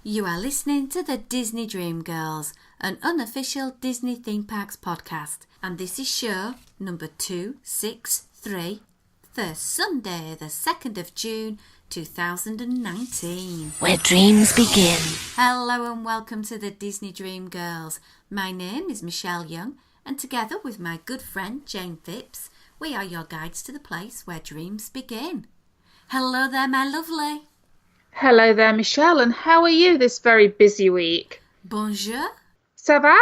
You are listening to the Disney Dream Girls, an unofficial Disney theme parks podcast, and this is show number 263, for Sunday, the 2nd of June, 2019. Where dreams begin. Hello and welcome to the Disney Dream Girls. My name is Michelle Young, and together with my good friend Jane Phipps, we are your guides to the place where dreams begin. Hello there, my lovely. Hello there, Michelle, and how are you this very busy week? Bonjour. Ça va?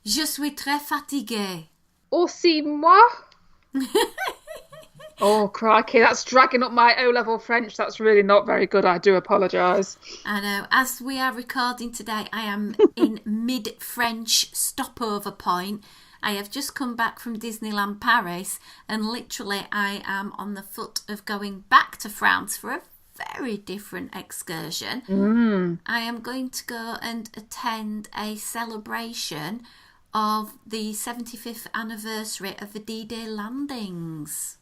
Je suis très fatiguée. Aussi moi? Oh, crikey, that's dragging up my O-level French. That's really not very good. I do apologise. I know. As we are recording today, I am in mid-French stopover point. I have just come back from Disneyland Paris, and literally I am on the foot of going back to France for a very different excursion. I am going to go and attend a celebration of the 75th anniversary of the D-Day landings.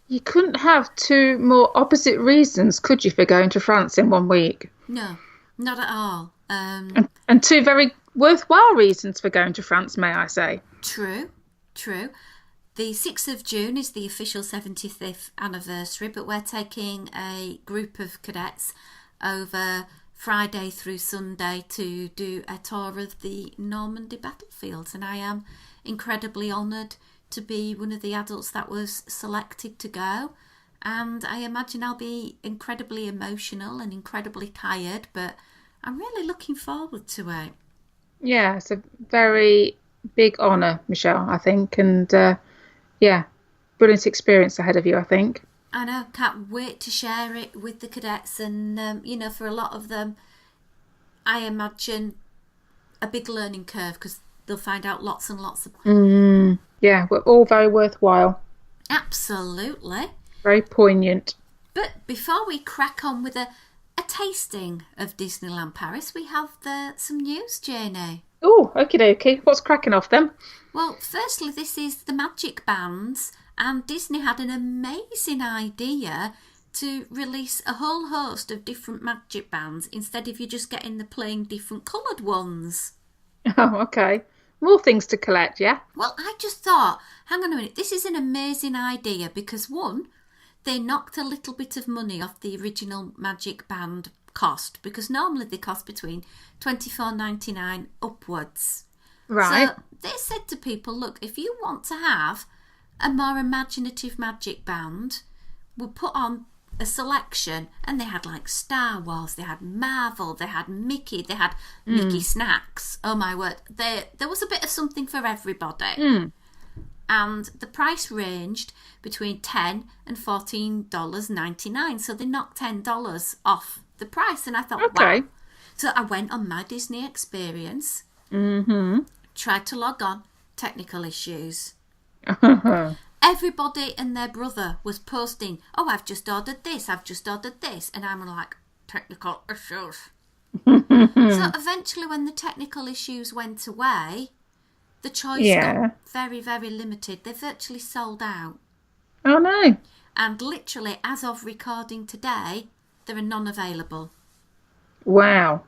You couldn't have two more opposite reasons, could you, for going to France in 1 week? No, not at all. And two very worthwhile reasons for going to France, may I say. True. The 6th of June is the official 75th anniversary, but we're taking a group of cadets over Friday through Sunday to do a tour of the Normandy battlefields, and I am incredibly honoured to be one of the adults that was selected to go, and I imagine I'll be incredibly emotional and incredibly tired, but I'm really looking forward to it. Yeah, it's a very big honour, Michelle, I think, and brilliant experience ahead of you, I think. I know, can't wait to share it with the cadets, and for a lot of them, I imagine a big learning curve because they'll find out lots and lots of... Yeah, we're all very worthwhile. Absolutely. Very poignant. But before we crack on with a tasting of Disneyland Paris, we have some news, Janie. Oh, okie dokie. What's cracking off then? Well, firstly, this is the magic bands, and Disney had an amazing idea to release a whole host of different magic bands instead of you just getting the plain different coloured ones. Oh, okay. More things to collect, yeah? Well, I just thought, hang on a minute, this is an amazing idea because one, they knocked a little bit of money off the original magic band cost because normally they cost between $24.99 upwards. Right. So they said to people, look, if you want to have a more imaginative magic band, we'll put on a selection, and they had like Star Wars, they had Marvel, they had Mickey, they had Mickey snacks. Oh my word, there was a bit of something for everybody. And the price ranged between $10 and $14.99, so they knocked $10 off the price, and I thought, okay. Wow. So I went on my Disney experience, tried to log on, technical issues. Everybody and their brother was posting, oh, I've just ordered this, and I'm like, technical issues. So eventually when the technical issues went away, the choice got very, very limited. They virtually sold out. Oh, no. And literally, as of recording today, there are none available. Wow.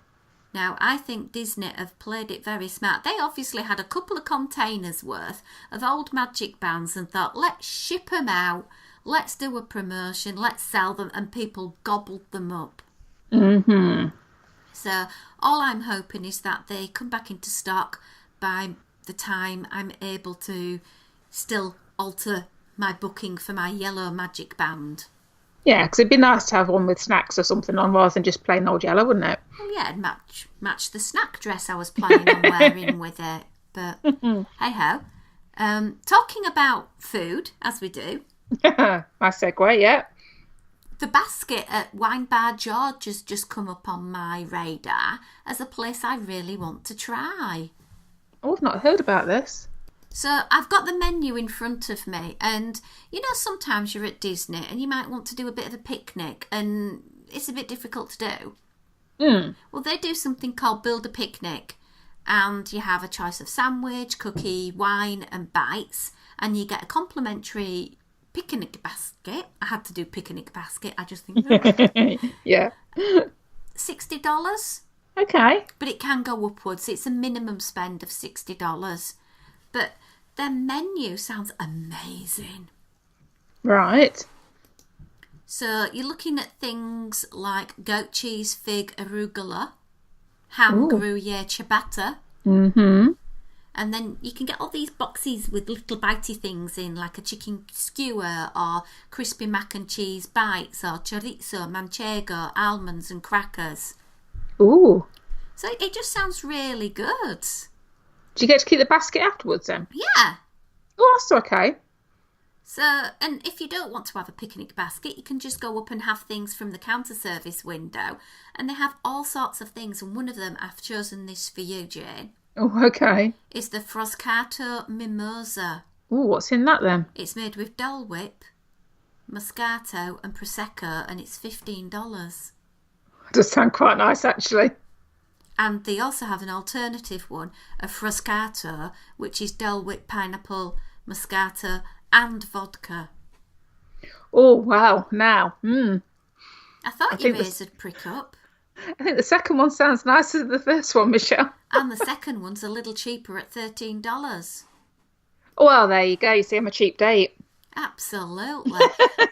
Now, I think Disney have played it very smart. They obviously had a couple of containers worth of old magic bands and thought, let's ship them out, let's do a promotion, let's sell them, and people gobbled them up. So all I'm hoping is that they come back into stock by the time I'm able to still alter my booking for my yellow magic band. Yeah, because it'd be nice to have one with snacks or something on rather than just plain old yellow, wouldn't it? Well, yeah, it'd match the snack dress I was planning on wearing with it. But hey-ho. Talking about food, as we do. Nice segue, yeah. The basket at Wine Bar George has just come up on my radar as a place I really want to try. Oh, I've not heard about this. So I've got the menu in front of me, and sometimes you're at Disney and you might want to do a bit of a picnic and it's a bit difficult to do. Well, they do something called Build a Picnic, and you have a choice of sandwich, cookie, wine and bites, and you get a complimentary picnic basket. I had to do picnic basket, I just think. Yeah. $60 Okay. But it can go upwards. It's a minimum spend of $60. But their menu sounds amazing. Right. So you're looking at things like goat cheese, fig, arugula, ham Ooh. gruyere, ciabatta. Mm-hmm. And then you can get all these boxes with little bitey things in, like a chicken skewer or crispy mac and cheese bites or chorizo, manchego, almonds and crackers. Ooh. So it just sounds really good. Do you get to keep the basket afterwards then? Yeah. Oh, that's okay. So, and if you don't want to have a picnic basket, you can just go up and have things from the counter service window. And they have all sorts of things. And one of them, I've chosen this for you, Jane. Oh, okay. Is the Froscato Mimosa. Oh, what's in that then? It's made with Dole Whip, Moscato and Prosecco, and it's $15. It does sound quite nice, actually. And they also have an alternative one, a Froscato, which is Dole Whip, pineapple, Moscato and vodka. Oh, wow. Now, I thought your ears would prick up. I think the second one sounds nicer than the first one, Michelle. And the second one's a little cheaper at $13. Well, there you go. You see, I'm a cheap date. Absolutely.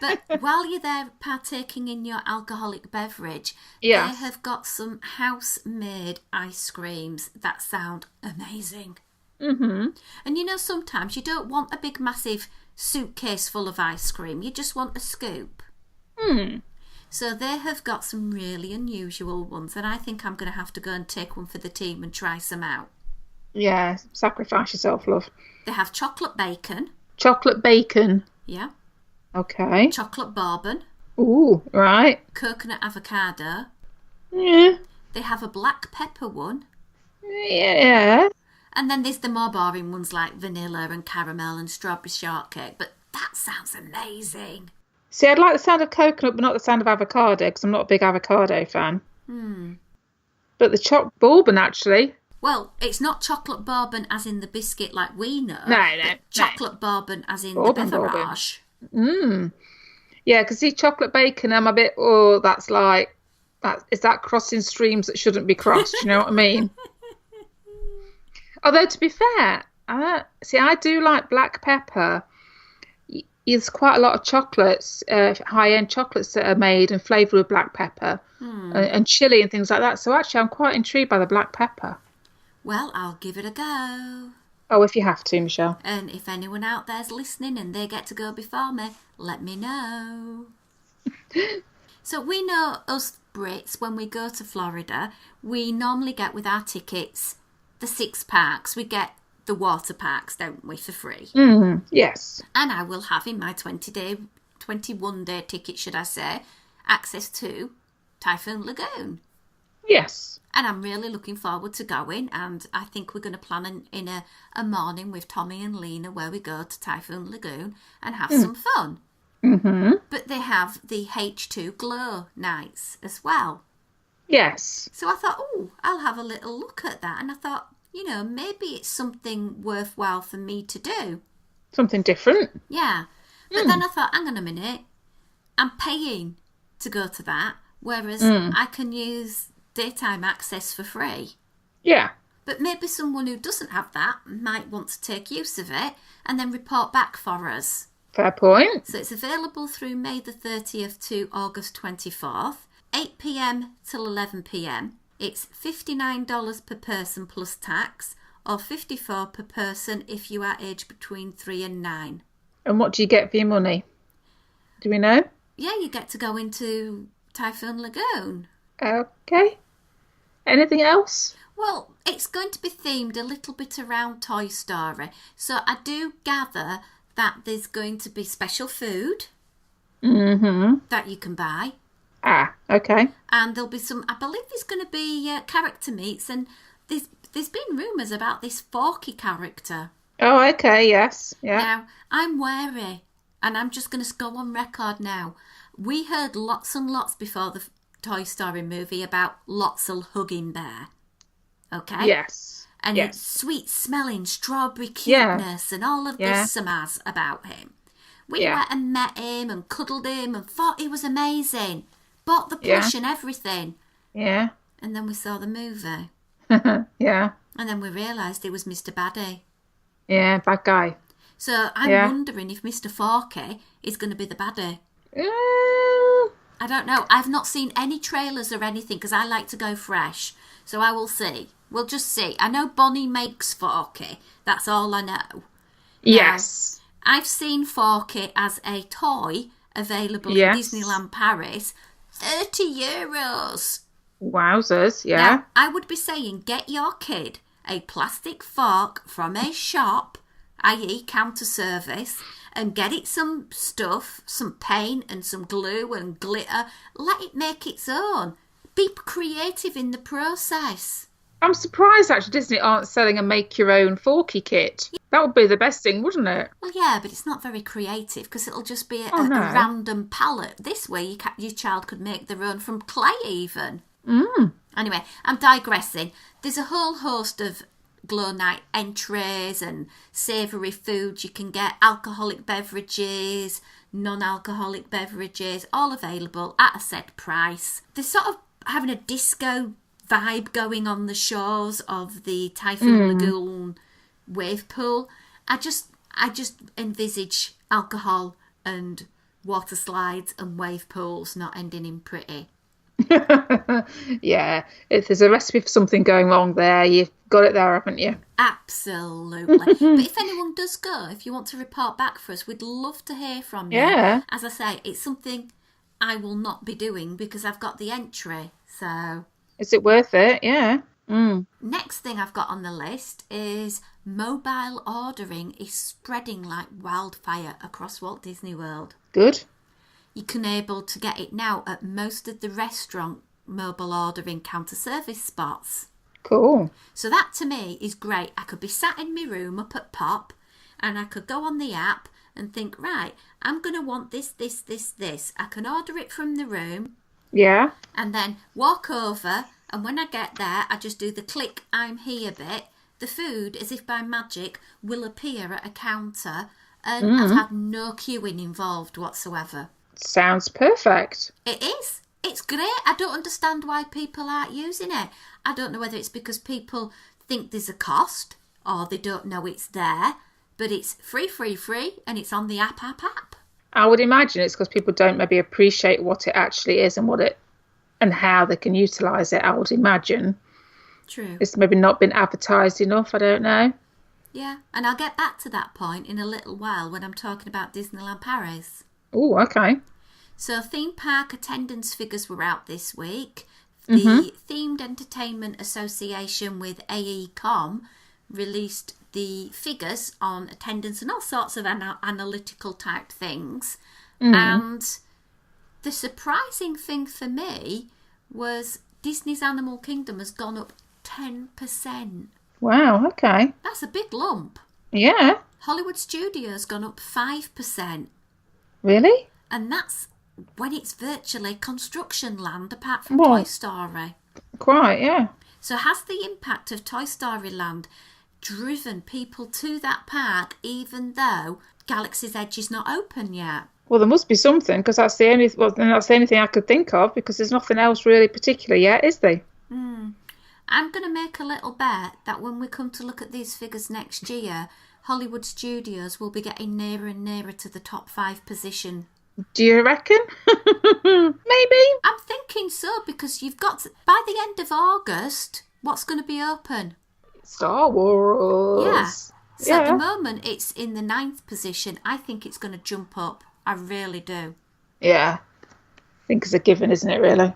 But while you're there partaking in your alcoholic beverage, Yes. they have got some house-made ice creams that sound amazing. Mm-hmm. And you know, sometimes you don't want a big, massive suitcase full of ice cream. You just want a scoop. So they have got some really unusual ones, and I think I'm going to have to go and take one for the team and try some out. Yeah, sacrifice yourself, love. They have chocolate bacon. Chocolate bacon. Yeah. Okay. Chocolate bourbon. Ooh, right. Coconut avocado. Yeah. They have a black pepper one. Yeah. And then there's the more boring ones like vanilla and caramel and strawberry shortcake. But that sounds amazing. See, I'd like the sound of coconut, but not the sound of avocado, because I'm not a big avocado fan. But the chocolate bourbon, actually. Well, it's not chocolate bourbon as in the biscuit like we know. No. Chocolate bourbon as in Bourbon, the beverage. Yeah, because see, chocolate bacon, I'm a bit, that's like, is that crossing streams that shouldn't be crossed? You know what I mean? Although, to be fair, I do like black pepper. There's quite a lot of chocolates, high-end chocolates that are made and flavoured with black pepper and chili and things like that. So actually, I'm quite intrigued by the black pepper. Well, I'll give it a go. Oh, if you have to, Michelle. And if anyone out there's listening and they get to go before me, let me know. So we know us Brits, when we go to Florida, we normally get with our tickets the 6 parks. We get the water parks, don't we, for free? Yes. And I will have in my 21-day ticket, should I say, access to Typhoon Lagoon. Yes. And I'm really looking forward to going, and I think we're going to plan in a morning with Tommy and Lena where we go to Typhoon Lagoon and have some fun. But they have the H2 Glow nights as well. Yes. So I thought, I'll have a little look at that. And I thought, maybe it's something worthwhile for me to do. Something different. Yeah. But then I thought, hang on a minute, I'm paying to go to that, whereas I can use daytime access for free. Yeah. But maybe someone who doesn't have that might want to take use of it and then report back for us. Fair point. So it's available through May the 30th to August 24th, 8 p.m. till 11 p.m. It's $59 per person plus tax, or $54 per person if you are aged between 3 and 9. And what do you get for your money? Do we know? Yeah, you get to go into Typhoon Lagoon. Okay. Anything else? Well, it's going to be themed a little bit around Toy Story. So I do gather that there's going to be special food that you can buy. Ah, okay. And there'll be some, I believe there's going to be character meets, and there's been rumours about this Forky character. Oh, okay, yes. Yeah. Now, I'm wary, and I'm just going to go on record now. We heard lots and lots before the Toy Story movie about Lotzel hugging Bear. Okay? Yes. And yes. sweet-smelling strawberry cuteness and all of this samaz about him. We went and met him and cuddled him and thought he was amazing. Bought the plush and everything. Yeah. And then we saw the movie. Yeah. And then we realised it was Mr. Baddie. Yeah, bad guy. So I'm wondering if Mr. Forky is going to be the baddie. I don't know. I've not seen any trailers or anything because I like to go fresh. So I will see. We'll just see. I know Bonnie makes Forky. That's all I know. Yes. Now, I've seen Forky as a toy available in Disneyland Paris. €30. Wowzers, yeah. Now, I would be saying get your kid a plastic fork from a shop, i.e. counter service, and get it some stuff, some paint and some glue and glitter. Let it make its own. Be creative in the process. I'm surprised actually Disney aren't selling a make your own forky kit. That would be the best thing, wouldn't it? Well, yeah, but it's not very creative because it'll just be a random palette. This way your child could make their own from clay even. Anyway, I'm digressing. There's a whole host of glow night entries and savoury foods you can get, alcoholic beverages, non-alcoholic beverages, all available at a set price. They're sort of having a disco vibe going on the shores of the Typhoon Lagoon wave pool. I just envisage alcohol and water slides and wave pools not ending in pretty. Yeah, if there's a recipe for something going wrong there, you've got it there, haven't you? Absolutely. But if anyone does go, if you want to report back for us, we'd love to hear from you. Yeah. As I say, it's something I will not be doing because I've got the entry. So, is it worth it? Yeah. Next thing I've got on the list is mobile ordering is spreading like wildfire across Walt Disney World. Good. You can able to get it now at most of the restaurant mobile ordering counter service spots. Cool. So that to me is great. I could be sat in my room up at Pop and I could go on the app and think, right, I'm going to want this. I can order it from the room. Yeah. And then walk over, and when I get there, I just do the click I'm here bit. The food, as if by magic, will appear at a counter and I've had no queuing involved whatsoever. Sounds perfect. It is. It's great. I don't understand why people aren't using it. I don't know whether it's because people think there's a cost or they don't know it's there, but it's free, and it's on the app. I would imagine it's because people don't maybe appreciate what it actually is and how they can utilise it, I would imagine. True. It's maybe not been advertised enough, I don't know. Yeah, and I'll get back to that point in a little while when I'm talking about Disneyland Paris. Oh, okay. So theme park attendance figures were out this week. The Themed Entertainment Association with AECOM released the figures on attendance and all sorts of analytical type things. And the surprising thing for me was Disney's Animal Kingdom has gone up 10%. Wow, okay. That's a big lump. Yeah. Hollywood Studios gone up 5%. Really? And that's when it's virtually construction land apart from Toy Story. Quite, yeah. So has the impact of Toy Story Land driven people to that park even though Galaxy's Edge is not open yet? Well, there must be something because that's the only thing I could think of because there's nothing else really particular yet, is there? I'm going to make a little bet that when we come to look at these figures next year, Hollywood Studios will be getting nearer and nearer to the top 5 position. Do you reckon? Maybe. I'm thinking so because you've got to, by the end of August, what's going to be open? Star Wars. Yeah. So at the moment, it's in the 9th position. I think it's going to jump up. I really do. Yeah. I think it's a given, isn't it, really?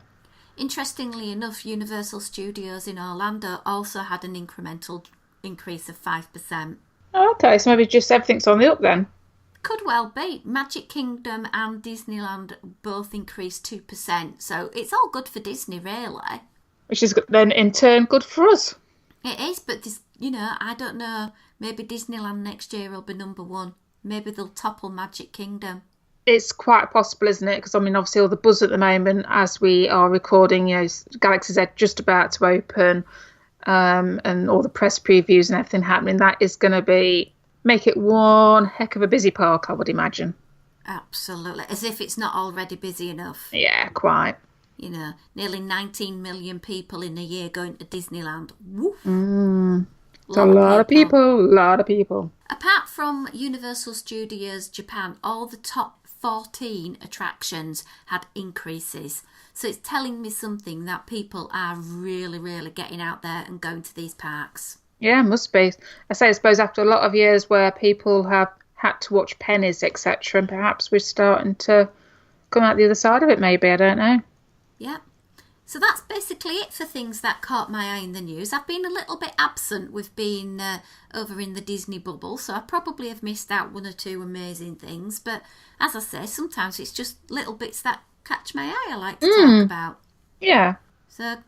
Interestingly enough, Universal Studios in Orlando also had an incremental increase of 5%. Okay, so maybe just everything's on the up then. Could well be. Magic Kingdom and Disneyland both increased 2%. So it's all good for Disney, really. Which is then, in turn, good for us. It is, but, I don't know. Maybe Disneyland next year will be number 1. Maybe they'll topple Magic Kingdom. It's quite possible, isn't it? Because, obviously all the buzz at the moment as we are recording, Galaxy's Edge just about to open and all the press previews and everything happening. That is going to make it one heck of a busy park, I would imagine. Absolutely. As if it's not already busy enough. Yeah, quite. You know, nearly 19 million people in a year going to Disneyland. Woof. It's a lot of people, a lot of people. Apart from Universal Studios Japan, all the top 14 attractions had increases. So it's telling me something that people are really, really getting out there and going to these parks. Yeah, must be. I suppose after a lot of years where people have had to watch pennies, etc., and perhaps we're starting to come out the other side of it, maybe. I don't know. Yeah. So that's basically it for things that caught my eye in the news. I've been a little bit absent with being over in the Disney bubble, so I probably have missed out one or two amazing things. But as I say, sometimes it's just little bits that catch my eye I like to talk about. Yeah. So I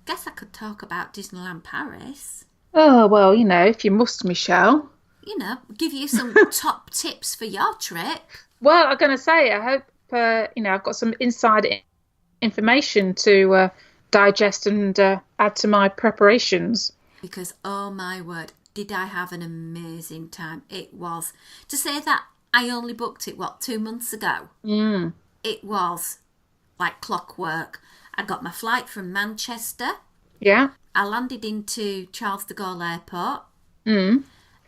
guess I could talk about Disneyland Paris. Oh, well, if you must, Michelle. Give you some top tips for your trip. Well, I'm going to say, I hope, I've got some inside information to digest and add to my preparations. Because, oh my word, did I have an amazing time. It was. To say that I only booked it, 2 months ago? It was like clockwork. I got my flight from Manchester. Yeah. I landed into Charles de Gaulle Airport.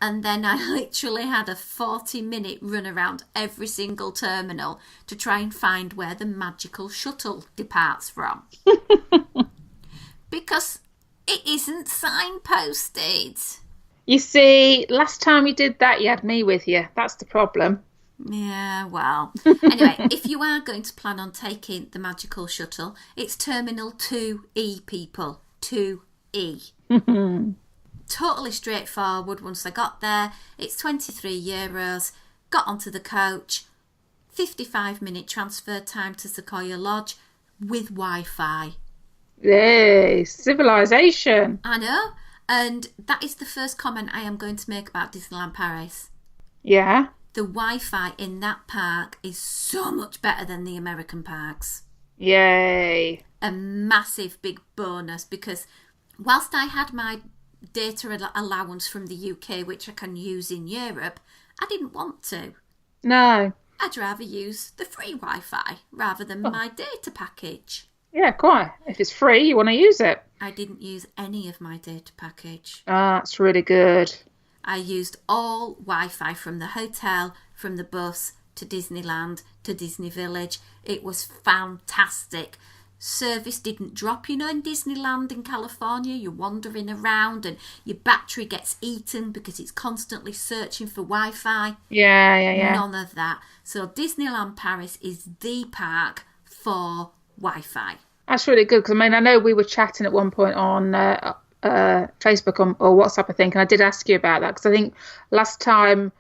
And then I literally had a 40-minute run around every single terminal to try and find where the magical shuttle departs from. Because it isn't signposted. You see, last time you did that, you had me with you. That's the problem. Yeah, well. Anyway, if you are going to plan on taking the magical shuttle, it's Terminal 2E, people. 2E. Totally straightforward once I got there. It's €23. Got onto the coach. 55-minute transfer time to Sequoia Lodge with Wi-Fi. Yay, civilization. I know. And that is the first comment I am going to make about Disneyland Paris. Yeah. The Wi-Fi in that park is so much better than the American parks. Yay. A massive big bonus, because whilst I had my data allowance from the UK, which I can use in Europe, I didn't want to. No. I'd rather use the free Wi-Fi rather than my data package. Yeah, quite. If it's free, you want to use it. I didn't use any of my data package. That's really good. I used all Wi-Fi from the hotel, from the bus, to Disneyland, to Disney Village. It was fantastic. Service didn't drop, in Disneyland in California. You're wandering around and your battery gets eaten because it's constantly searching for Wi-Fi. Yeah. None of that. So Disneyland Paris is the park for Wi-Fi. That's really good, because I know we were chatting at one point on Facebook or WhatsApp, I think, and I did ask you about that, because I think last time,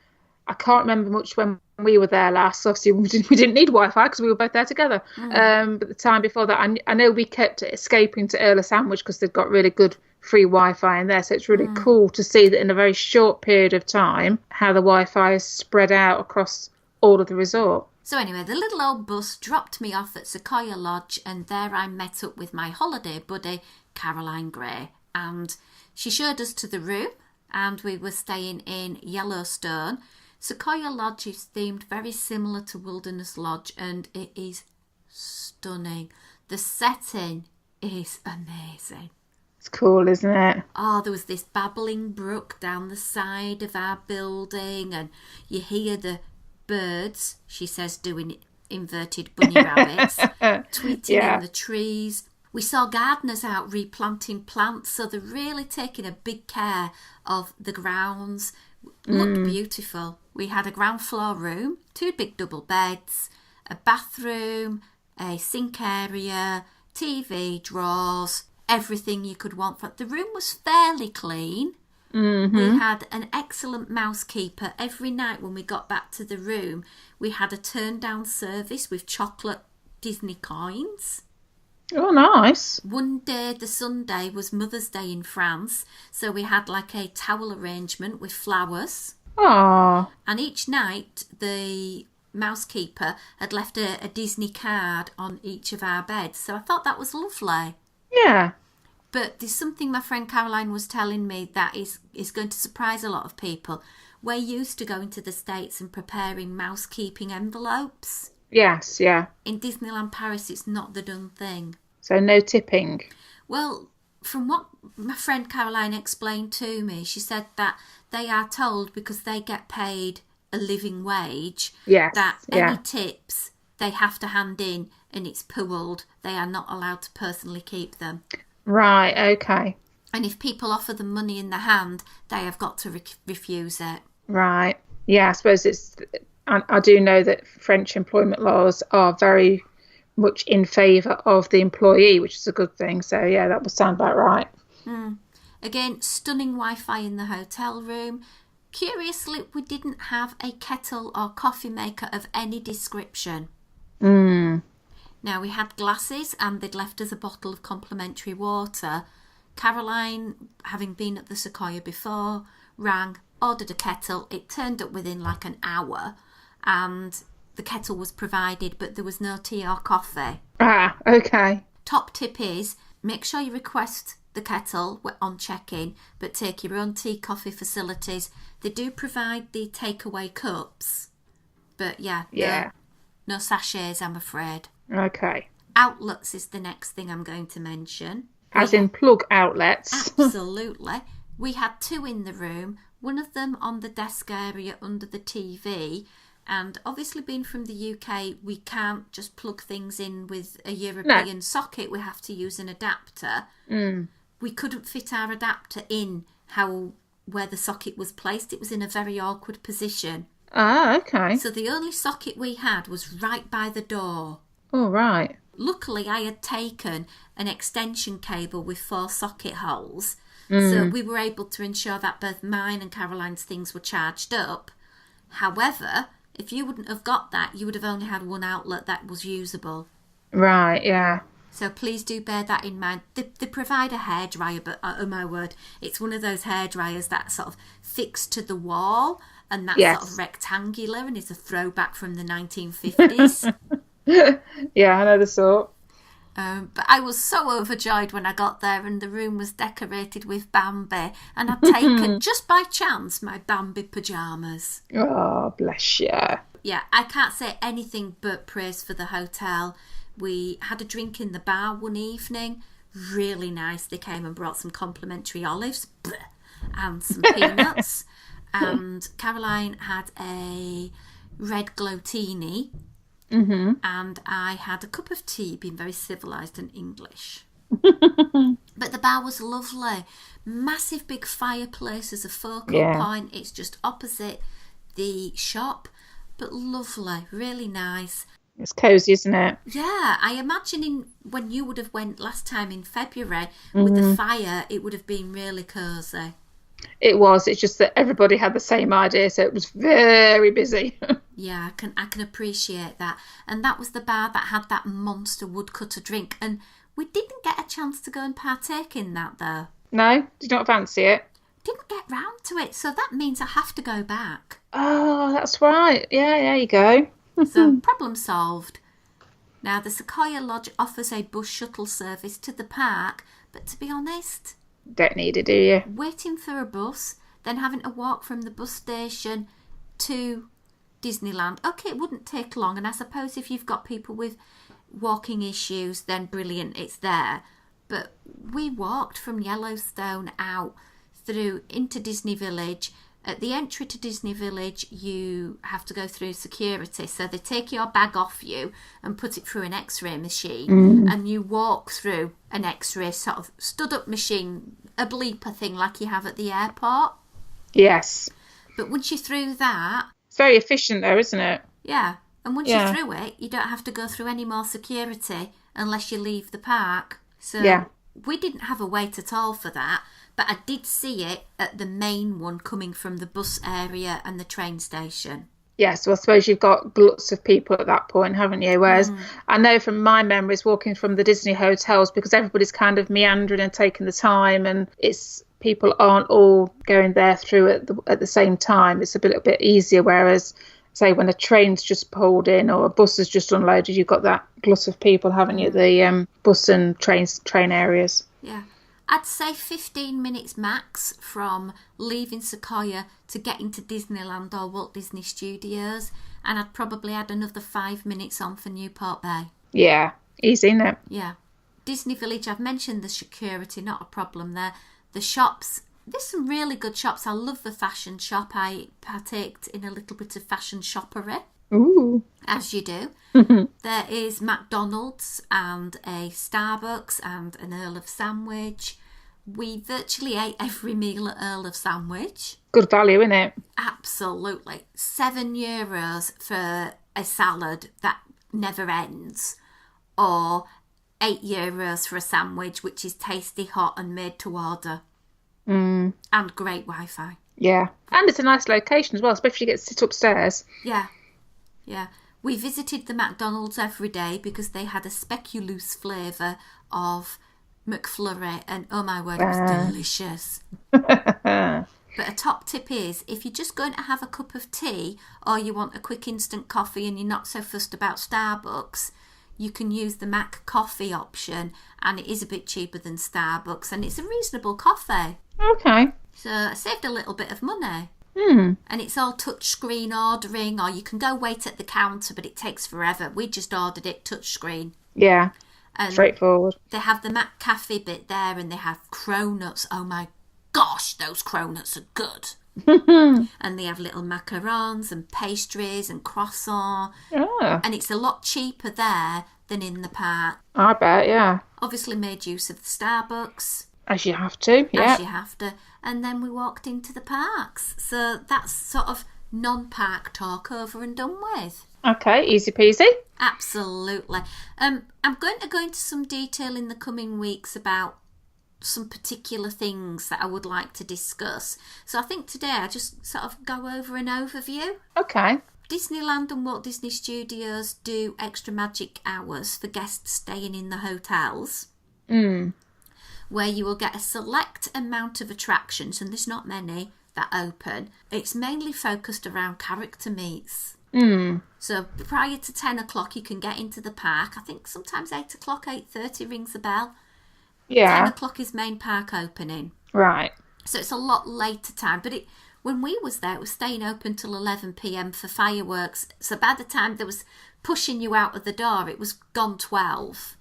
I can't remember much when we were there last. Obviously, we didn't need Wi-Fi because we were both there together. But the time before that, I know we kept escaping to Earl of Sandwich because they've got really good free Wi-Fi in there. So it's really cool to see that in a very short period of time, how the Wi-Fi is spread out across all of the resort. So anyway, the little old bus dropped me off at Sequoia Lodge, and there I met up with my holiday buddy, Caroline Gray. And she showed us to the room, and we were staying in Yellowstone. Sequoia Lodge is themed very similar to Wilderness Lodge, and it is stunning. The setting is amazing. It's cool, isn't it? Oh, there was this babbling brook down the side of our building, and you hear the birds, she says, doing inverted bunny rabbits, tweeting in the trees. We saw gardeners out replanting plants, so they're really taking a big care of the grounds. Looked beautiful. We had a ground floor room, 2 big double beds, a bathroom, a sink area, TV, drawers, everything you could want. The room was fairly clean. We had an excellent mousekeeper. Every night when we got back to the room, we had a turn-down service with chocolate Disney coins. Oh, nice. One day, the Sunday, was Mother's Day in France, so we had like a towel arrangement with flowers. Oh. And each night, the mousekeeper had left a Disney card on each of our beds, so I thought that was lovely. Yeah. But there's something my friend Caroline was telling me that is going to surprise a lot of people. We're used to going to the States and preparing mousekeeping envelopes. Yes, yeah. In Disneyland Paris, it's not the done thing. So no tipping. Well, from what my friend Caroline explained to me, she said that they are told, because they get paid a living wage, Yes. that Yeah. any tips they have to hand in and it's pooled. They are not allowed to personally keep them. Right. Okay. And if people offer them money in the hand, they have got to refuse it. Right. Yeah. I suppose it's. I do know that French employment laws are very much in favour of the employee, which is a good thing. So yeah, that would sound about right. Again, stunning Wi-Fi in the hotel room. Curiously, we didn't have a kettle or coffee maker of any description. Now, we had glasses and they'd left us a bottle of complimentary water. Caroline, having been at the Sequoia before, rang, ordered a kettle. It turned up within like an hour and the kettle was provided, but there was no tea or coffee. Ah, okay. Top tip is, make sure you request the kettle on check-in, but take your own tea, coffee facilities. They do provide the takeaway cups, but yeah. No sachets, I'm afraid. Okay. Outlets is the next thing I'm going to mention. As in plug outlets. Absolutely. We had 2 in the room, one of them on the desk area under the TV. And obviously, being from the UK, we can't just plug things in with a European socket. We have to use an adapter. We couldn't fit our adapter in where the socket was placed. It was in a very awkward position. Ah, okay. So the only socket we had was right by the door. All right. Luckily, I had taken an extension cable with 4 socket holes. So we were able to ensure that both mine and Caroline's things were charged up. However, if you wouldn't have got that, you would have only had one outlet that was usable. Right, yeah. So please do bear that in mind. They provide a hairdryer, but oh my word, it's one of those hairdryers that's sort of fixed to the wall and that's sort of rectangular and is a throwback from the 1950s. Yeah, I know the sort. But I was so overjoyed when I got there and the room was decorated with Bambi, and I'd taken, just by chance, my Bambi pyjamas. Oh, bless you. Yeah, I can't say anything but praise for the hotel. We had a drink in the bar one evening. Really nice. They came and brought some complimentary olives and some peanuts. And Caroline had a red glotini. And I had a cup of tea, being very civilised and English. But the bar was lovely. Massive big fireplace as a focal point. It's just opposite the shop, but lovely, really nice. It's cosy, isn't it? Yeah, I imagine when you would have went last time in February with the fire, it would have been really cosy. It was. It's just that everybody had the same idea, so it was very busy. Yeah, I can appreciate that. And that was the bar that had that monster woodcutter drink. And we didn't get a chance to go and partake in that, though. No? Did you not fancy it? Didn't get round to it, so that means I have to go back. Oh, that's right. Yeah, there you go. So, problem solved. Now, the Sequoia Lodge offers a bus shuttle service to the park, but to be honest, Don't need it, do you? waiting for a bus, then having to walk from the bus station to Disneyland. Okay, it wouldn't take long, and I suppose if you've got people with walking issues, then brilliant, it's there. But we walked from Yellowstone out through into Disney Village. At the entry to Disney Village, you have to go through security. So they take your bag off you and put it through an X-ray machine, and you walk through an X-ray sort of stood-up machine, a bleeper thing like you have at the airport. Yes. But once you're through that... It's very efficient though, isn't it? Yeah. And once you're through it, you don't have to go through any more security unless you leave the park. So we didn't have a wait at all for that. But I did see it at the main one coming from the bus area and the train station. Yes, well, I suppose you've got lots of people at that point, haven't you? Whereas I know from my memories walking from the Disney hotels, because everybody's kind of meandering and taking the time, and it's people aren't all going there through at the same time. It's a little bit easier. Whereas, say, when a train's just pulled in or a bus has just unloaded, you've got that glut of people, haven't you? The bus and train areas. Yeah. I'd say 15 minutes max from leaving Sequoia to getting to Disneyland or Walt Disney Studios, and I'd probably add another 5 minutes on for Newport Bay. Yeah, easy, isn't it? Yeah. Disney Village, I've mentioned the security, not a problem there. The shops, there's some really good shops. I love the fashion shop. I partaked in a little bit of fashion shoppery. Ooh. As you do. There is McDonald's and a Starbucks and an Earl of Sandwich. We virtually ate every meal at Earl of Sandwich. Good value, isn't it? Absolutely. €7 for a salad that never ends, or €8 for a sandwich which is tasty, hot and made to order. And great Wi-Fi. Yeah. And it's a nice location as well, especially if you get to sit upstairs. Yeah. We visited the McDonald's every day because they had a speculoos flavour of McFlurry, and oh my word, it was delicious. But a top tip is, if you're just going to have a cup of tea or you want a quick instant coffee and you're not so fussed about Starbucks, you can use the Mac coffee option, and it is a bit cheaper than Starbucks, and it's a reasonable coffee. Okay. So I saved a little bit of money. And it's all touchscreen ordering, or you can go wait at the counter, but it takes forever. We just ordered it touchscreen. Yeah. And straightforward. They have the Mac Cafe bit there, and they have cronuts. Oh my gosh, those cronuts are good. And they have little macarons and pastries and croissant. Yeah. And it's a lot cheaper there than in the park. I bet, yeah. Obviously made use of the Starbucks. As you have to, yeah. As you have to. And then we walked into the parks. So that's sort of non-park talk over and done with. Okay, easy peasy. Absolutely. I'm going to go into some detail in the coming weeks about some particular things that I would like to discuss. So I think today I just sort of go over an overview. Okay. Disneyland and Walt Disney Studios do extra magic hours for guests staying in the hotels. Where you will get a select amount of attractions, and there's not many that open. It's mainly focused around character meets. So prior to 10 o'clock you can get into the park. I think sometimes 8 o'clock, 8:30 rings a bell. Yeah. 10 o'clock is main park opening. Right. So it's a lot later time. But when we was there, it was staying open till 11 p.m. for fireworks. So by the time there was pushing you out of the door, it was gone 12.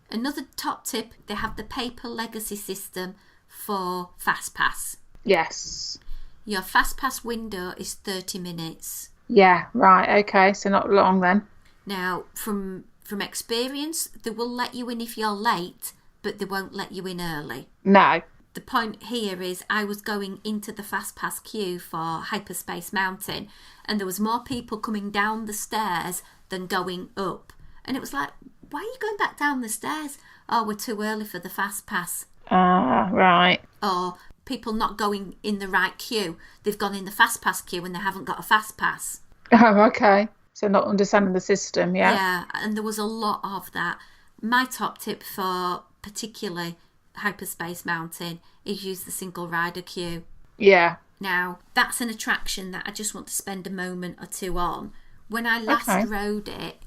Another top tip, they have the paper legacy system for FastPass. Yes. Your FastPass window is 30 minutes. Yeah, right, okay, so not long then. Now, from experience, they will let you in if you're late, but they won't let you in early. No. The point here is I was going into the FastPass queue for Hyperspace Mountain, and there was more people coming down the stairs than going up. And it was like, why are you going back down the stairs? Oh, we're too early for the FastPass. Right. Or people not going in the right queue. They've gone in the FastPass queue and they haven't got a FastPass. Oh, okay. So not understanding the system, yeah? Yeah, and there was a lot of that. My top tip for particularly Hyperspace Mountain is use the single rider queue. Yeah. Now, that's an attraction that I just want to spend a moment or two on. When I last rode it,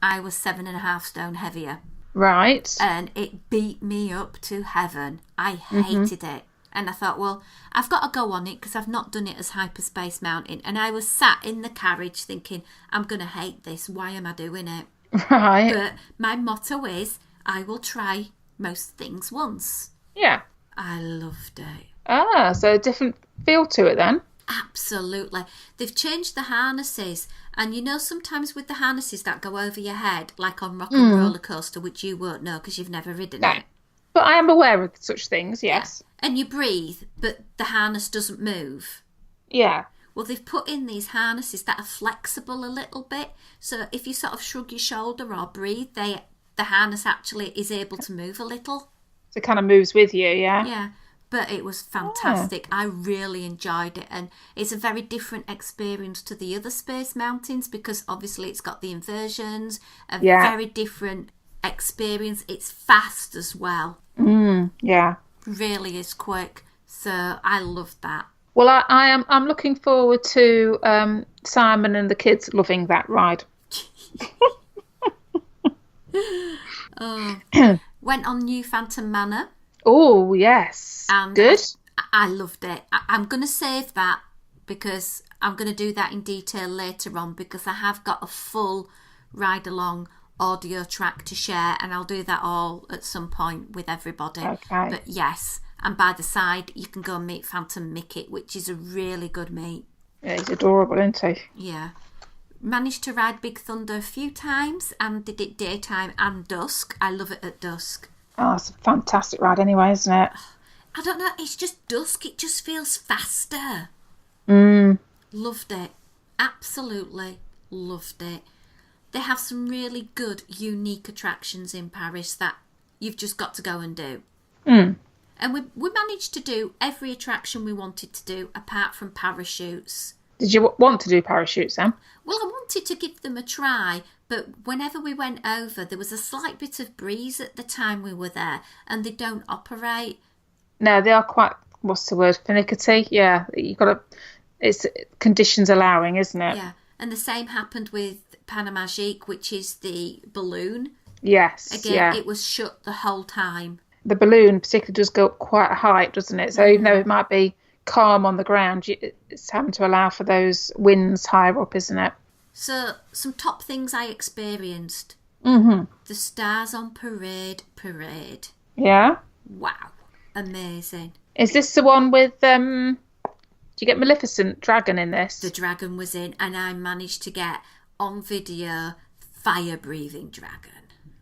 I was 7.5 stone heavier. Right. And it beat me up to heaven. I hated it. And I thought, well, I've got to go on it because I've not done it as Hyperspace Mountain. And I was sat in the carriage thinking, I'm going to hate this. Why am I doing it? Right. But my motto is, I will try most things once. Yeah. I loved it. So a different feel to it then? Absolutely. They've changed the harnesses. And you know, sometimes with the harnesses that go over your head, like on Rock and Roller Coaster, which you won't know because you've never ridden it. But I am aware of such things, yes. Yeah. And you breathe, but the harness doesn't move. Yeah. Well, they've put in these harnesses that are flexible a little bit. So if you sort of shrug your shoulder or breathe, the harness actually is able to move a little. So it kind of moves with you, yeah? Yeah. But it was fantastic. I really enjoyed it. And it's a very different experience to the other Space Mountains because obviously it's got the inversions, a very different experience. It's fast as well. Yeah. Really is quick. So I loved that. Well, I'm looking forward to Simon and the kids loving that ride. Went on New Phantom Manor. Oh, yes. And good. I loved it. I'm going to save that because I'm going to do that in detail later on because I have got a full ride along audio track to share, and I'll do that all at some point with everybody. Okay. But yes, and by the side you can go and meet Phantom Mickey, which is a really good meet. Yeah, he's adorable, isn't he? Yeah. Managed to ride Big Thunder a few times and did it daytime and dusk. I love it at dusk. Oh, it's a fantastic ride anyway, isn't it? I don't know, it's just dusk. It just feels faster. Loved it. Absolutely loved it. They have some really good, unique attractions in Paris that you've just got to go and do. And we managed to do every attraction we wanted to do, apart from parachutes. Did you want to do parachutes, Sam? Well, I wanted to give them a try, but whenever we went over, there was a slight bit of breeze at the time we were there, and they don't operate. No, they are quite, what's the word, finicky. Yeah, you've got to, it's conditions allowing, isn't it? Yeah, and the same happened with Panamagique, which is the balloon. Yes, Again, yeah. it was shut the whole time. The balloon particularly does go up quite a height, doesn't it? So even though it might be calm on the ground, it's having to allow for those winds higher up, isn't it? So, some top things I experienced. The Stars on Parade. Yeah. Wow. Amazing. Is this the one with, do you get Maleficent Dragon in this? The dragon was in, and I managed to get on video fire-breathing dragon.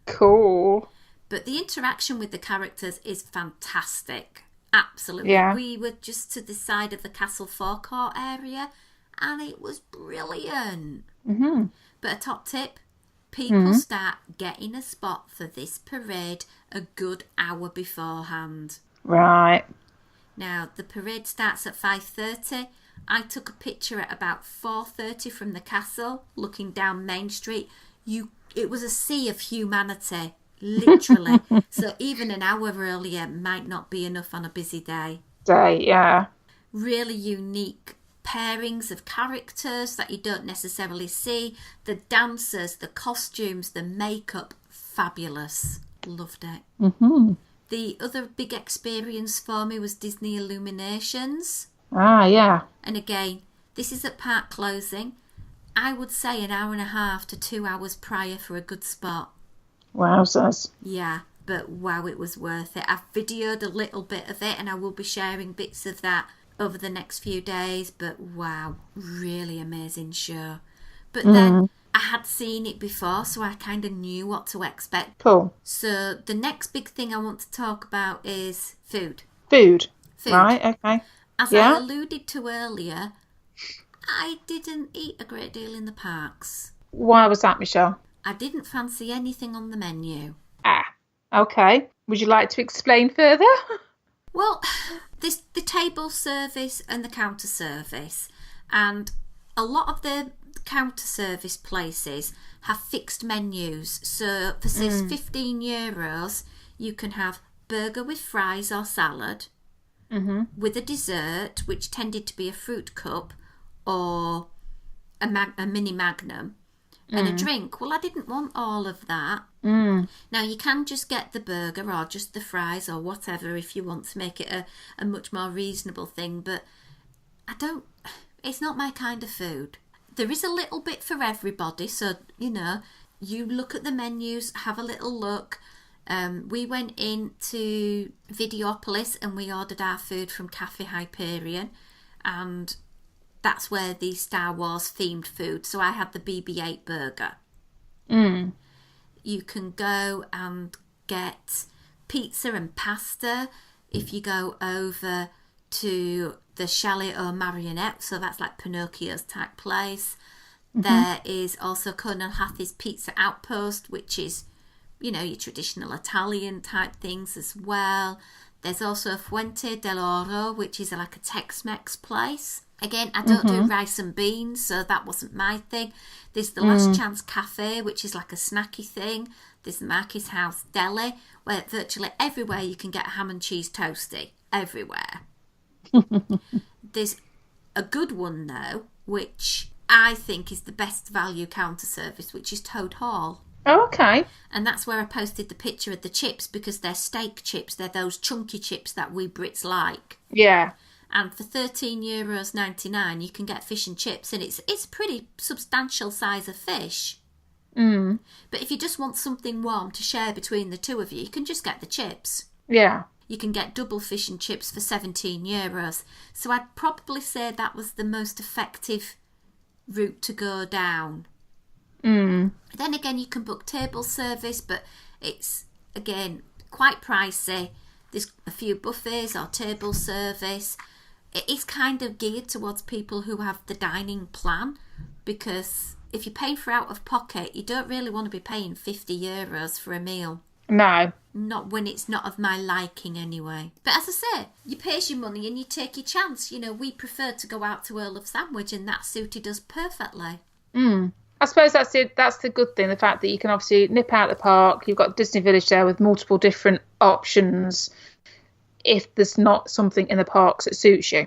Cool. But the interaction with the characters is fantastic. Absolutely. Yeah. We were just to the side of the castle forecourt area, and it was brilliant. But a top tip, people start getting a spot for this parade a good hour beforehand. Right. Now, the parade starts at 5:30. I took a picture at about 4:30 from the castle, looking down Main Street. It was a sea of humanity, literally. So even an hour earlier might not be enough on a busy day. Yeah. Really unique pairings of characters that you don't necessarily see. The dancers, the costumes, the makeup, fabulous. Loved it. The other big experience for me was Disney Illuminations. Ah, yeah. And again, this is at park closing. I would say an hour and a half to 2 hours prior for a good spot. Wowzers. Yeah, but wow, it was worth it. I've videoed a little bit of it and I will be sharing bits of that over the next few days. But wow, really amazing show. But then I had seen it before, so I kind of knew what to expect. Cool. So the next big thing I want to talk about is food. Food. Right, okay. As I alluded to earlier, I didn't eat a great deal in the parks. Why was that, Michelle? I didn't fancy anything on the menu. Ah, okay. Would you like to explain further? Well, there's the table service and the counter service. And a lot of the counter service places have fixed menus. So for say €15, you can have burger with fries or salad, with a dessert, which tended to be a fruit cup or a mini magnum, and a drink. Well, I didn't want all of that. Now, you can just get the burger or just the fries or whatever if you want to make it a much more reasonable thing, but it's not my kind of food. There is a little bit for everybody, so, you look at the menus, have a little look. We went into Videopolis and we ordered our food from Cafe Hyperion, and that's where the Star Wars themed food. So I had the BB-8 burger. You can go and get pizza and pasta if you go over to the Chalet or Marionette. So that's like Pinocchio's type place. There is also Colonel Hath's Pizza Outpost, which is, your traditional Italian type things as well. There's also Fuente del Oro, which is like a Tex-Mex place. Again, I don't do rice and beans, so that wasn't my thing. There's the Last Chance Cafe, which is like a snacky thing. There's the Marquis House Deli, where virtually everywhere you can get a ham and cheese toasty. Everywhere. There's a good one, though, which I think is the best value counter service, which is Toad Hall. Oh, okay. And that's where I posted the picture of the chips, because they're steak chips. They're those chunky chips that we Brits like. Yeah. And for €13.99, you can get fish and chips, and it's a pretty substantial size of fish. Mm. But if you just want something warm to share between the two of you, you can just get the chips. Yeah. You can get double fish and chips for €17. So I'd probably say that was the most effective route to go down. Mm. Then again, you can book table service, but it's, again, quite pricey. There's a few buffets or table service. It is kind of geared towards people who have the dining plan, because if you're paying for out of pocket, you don't really want to be paying €50 for a meal. No. Not when it's not of my liking anyway. But as I say, you pay your money and you take your chance. You know, we prefer to go out to Earl of Sandwich, and that suited us perfectly. Mm. I suppose that's the good thing, the fact that you can obviously nip out the park. You've got Disney Village there with multiple different options if there's not something in the parks that suits you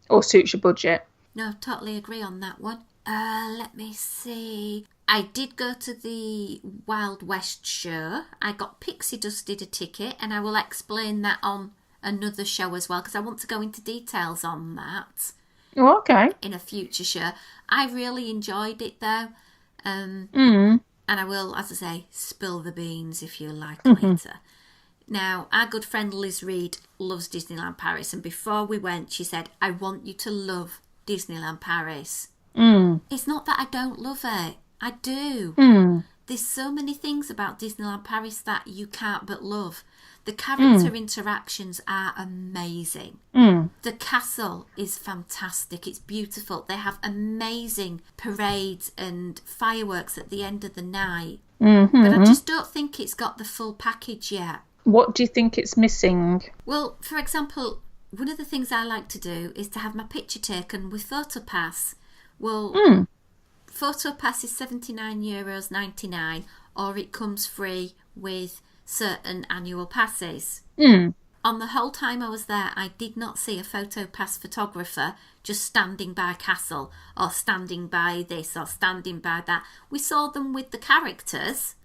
or suits your budget. No, totally agree on that one. Let me see. I did go to the Wild West show. I got pixie dusted a ticket, and I will explain that on another show as well, because I want to go into details on that. Oh, okay. In a future show. I really enjoyed it though. And I will, as I say, spill the beans if you like later. Now, our good friend Liz Reed loves Disneyland Paris, and before we went, she said, I want you to love Disneyland Paris. It's not that I don't love it. I do. There's so many things about Disneyland Paris that you can't but love. The character interactions are amazing. The castle is fantastic. It's beautiful. They have amazing parades and fireworks at the end of the night. But I just don't think it's got the full package yet. What do you think it's missing? Well, for example, one of the things I like to do is to have my picture taken with PhotoPass. Well, PhotoPass is €79.99, or it comes free with certain annual passes. On the whole time I was there, I did not see a PhotoPass photographer just standing by a castle or standing by this or standing by that. We saw them with the characters,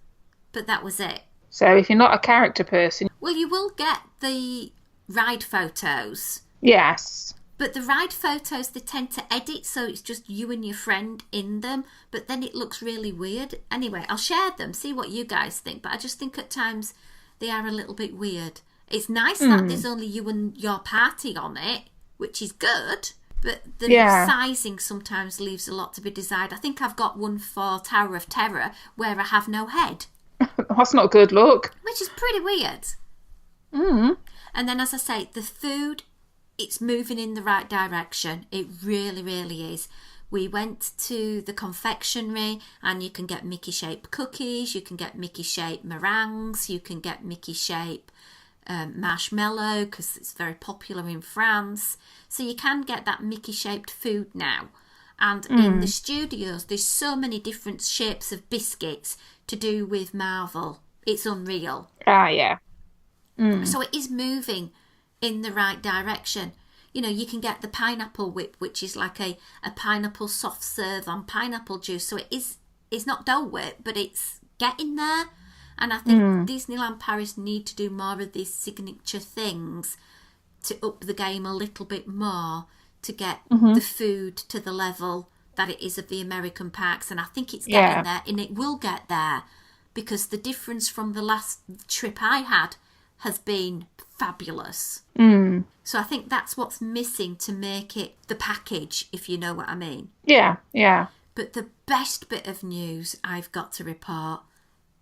but that was it. So if you're not a character person... Well, you will get the ride photos. Yes. But the ride photos, they tend to edit, so it's just you and your friend in them, but then it looks really weird. Anyway, I'll share them, see what you guys think, but I just think at times they are a little bit weird. It's nice that there's only you and your party on it, which is good, but the sizing sometimes leaves a lot to be desired. I think I've got one for Tower of Terror where I have no head. That's not a good look. Which is pretty weird. And then, as I say, the food, it's moving in the right direction. It really, really is. We went to the confectionery, and you can get Mickey-shaped cookies, you can get Mickey-shaped meringues, you can get Mickey-shaped marshmallow, because it's very popular in France. So you can get that Mickey-shaped food now. And in the studios, there's so many different shapes of biscuits to do with Marvel. It's unreal. Ah, yeah. So it is moving in the right direction. You know, you can get the pineapple whip, which is like a pineapple soft serve on pineapple juice. So it's not Dole Whip, but it's getting there. And I think Disneyland Paris need to do more of these signature things to up the game a little bit more, to get the food to the level that it is of the American parks. And I think it's getting there, and it will get there, because the difference from the last trip I had has been fabulous. So I think that's what's missing to make it the package, if you know what I mean. Yeah, yeah. But the best bit of news I've got to report,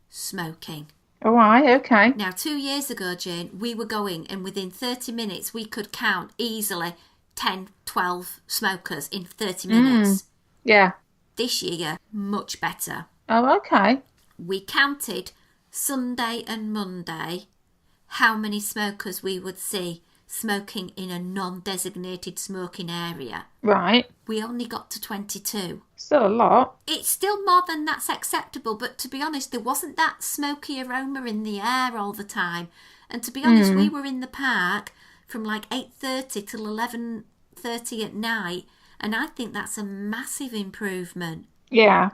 smoking. Oh, right, okay. Now, 2 years ago, Jane, we were going, and within 30 minutes we could count easily 10, 12 smokers in 30 minutes. Yeah. This year, much better. Oh, okay. We counted Sunday and Monday how many smokers we would see smoking in a non-designated smoking area. Right. We only got to 22. Still a lot. It's still more than that's acceptable, but to be honest, there wasn't that smoky aroma in the air all the time. And to be honest, we were in the park from like 8:30 till 11:30 at night, and I think that's a massive improvement. Yeah.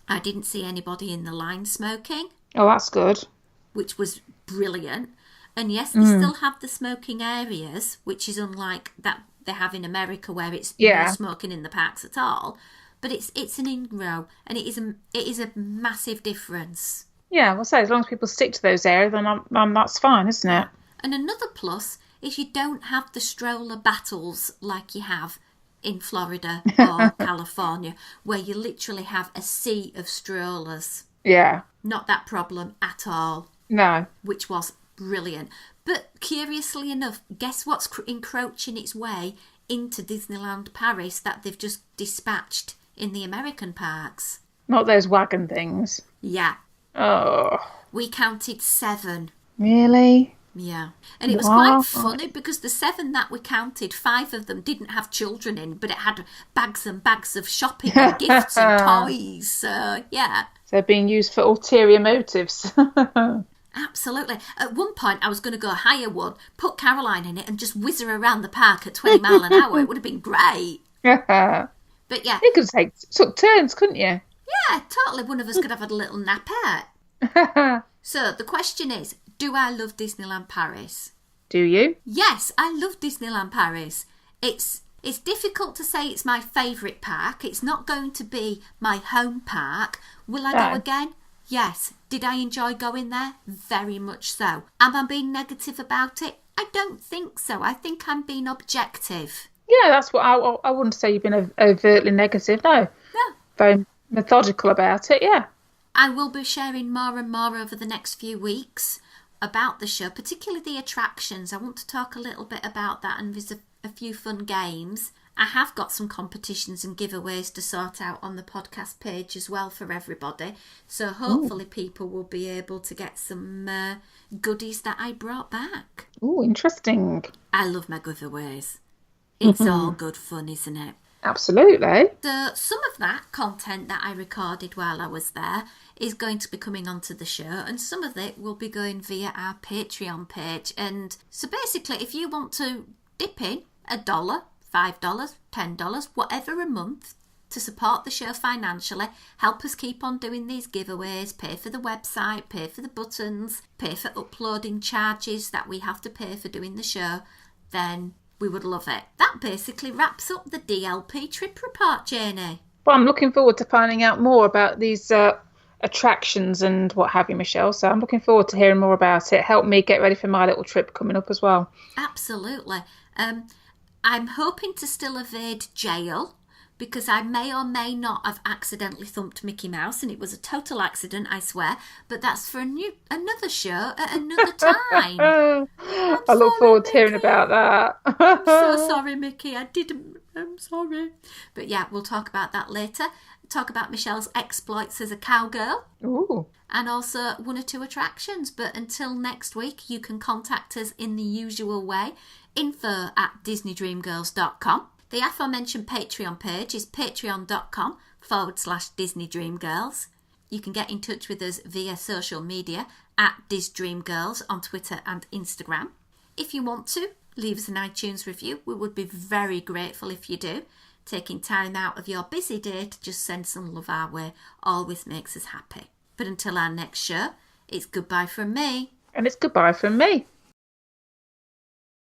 I didn't see anybody in the line smoking. Oh, that's good. Which was brilliant. And yes, they still have the smoking areas, which is unlike that they have in America, where it's no smoking in the parks at all. but it's an in-row, and it is a massive difference. Yeah, well, so as long as people stick to those areas, then that's fine, isn't it? And another plus is you don't have the stroller battles like you have in Florida or California, where you literally have a sea of strollers. Yeah. Not that problem at all. No. Which was brilliant. But curiously enough, guess what's encroaching its way into Disneyland Paris that they've just dispatched in the American parks? Not those wagon things. Yeah. Oh. We counted 7. Really? Yeah. And it was quite funny because the 7 that we counted, 5 of them didn't have children in, but it had bags and bags of shopping and gifts and toys. So, yeah. They're being used for ulterior motives. Absolutely. At one point, I was going to go hire one, put Caroline in it, and just whiz her around the park at 20 mile an hour. It would have been great. But yeah. You could took turns, couldn't you? Yeah, totally. One of us could have had a little nappette. So the question is, do I love Disneyland Paris? Do you? Yes, I love Disneyland Paris. It's difficult to say it's my favourite park. It's not going to be my home park. Will I go again? Yes. Did I enjoy going there? Very much so. Am I being negative about it? I don't think so. I think I'm being objective. Yeah, that's what I wouldn't say you've been overtly negative. No. Very methodical about it, yeah. I will be sharing more and more over the next few weeks about the show, particularly the attractions. I want to talk a little bit about that, and there's a few fun games. I have got some competitions and giveaways to sort out on the podcast page as well for everybody. So hopefully people will be able to get some goodies that I brought back. Oh, interesting. I love my giveaways. It's all good fun, isn't it? Absolutely. So some of that content that I recorded while I was there is going to be coming onto the show, and some of it will be going via our Patreon page. And so basically, if you want to dip in $1, $5, $10, whatever a month to support the show financially, help us keep on doing these giveaways, pay for the website, pay for the buttons, pay for uploading charges that we have to pay for doing the show, then we would love it. That basically wraps up the DLP trip report, Janie. Well, I'm looking forward to finding out more about these attractions and what have you, Michelle. So I'm looking forward to hearing more about it. Help me get ready for my little trip coming up as well. Absolutely. I'm hoping to still evade jail, because I may or may not have accidentally thumped Mickey Mouse, and it was a total accident, I swear. But that's for another show at another time. I look forward to hearing about that. I'm so sorry, Mickey. I'm sorry. But yeah, we'll talk about that later. Talk about Michelle's exploits as a cowgirl. Ooh. And also 1 or 2 attractions. But until next week, you can contact us in the usual way. info@disneydreamgirls.com. The aforementioned Patreon page is patreon.com/DisneyDreamGirls. You can get in touch with us via social media @DisDreamGirls on Twitter and Instagram. If you want to, leave us an iTunes review. We would be very grateful if you do. Taking time out of your busy day to just send some love our way always makes us happy. But until our next show, it's goodbye from me. And it's goodbye from me.